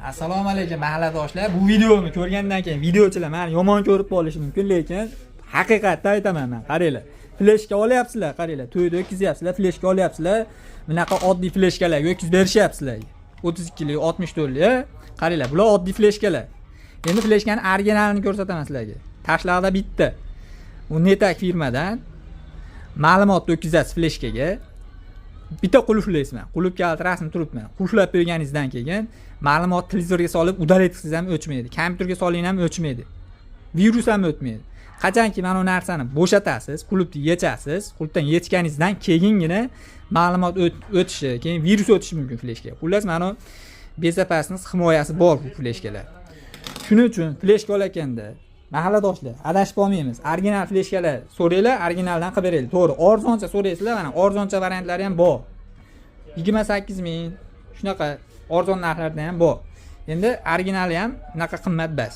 Assalomu alaykum mahalladoshlar. Bu videoni ko'rgandan keyin videochilar meni yomon ko'rib qolishi mumkin, lekin haqiqatda aytaman men. Qaranglar. Fleshka olyapsizlar, qaranglar. To'yda o'tkazyapsizlar, fleshka olyapsizlar. Bunaqa oddiy fleshkalarga o'tkazib berishyapsizlar. 32 lik, 64 lik. Qaranglar, bular oddiy fleshkalar. Endi fleshkaning originalini ko'rsataman sizlarga. Tashlarda bitta. U Netak firmadan ma'lumotni o'tkazasiz fleshkaga. Bitta qulflaysizman. Qulf kaliti rasmi turibman. Qulflab berganingizdan keyin ma'lumot televizorga solib udalet qilsangiz ham o'chmaydi. Kompyuterga soling ham o'chmaydi. Virus ham o'tmaydi. Qachonki mana bu narsani bo'shatasiz, qulfni yechasiz, qulfdan yechganingizdan keyingina ma'lumot o'tishi, keyin virus o'tishi mumkin fleshkaga. Xullas mana bezapasning himoyasi bor bu fleshkalar. Shuning uchun fleshka olganda mahalladoshlar adashib olmaymiz. Original fleshkalar so'raylar, originaldan qilib beraylik. To'g'ri, arzoncha so'raysizlar, mana arzoncha variantlari ham bor. 28 ming shunaqa arzon narxlarda ham bor. Endi originali ham unaqa qimmat bas.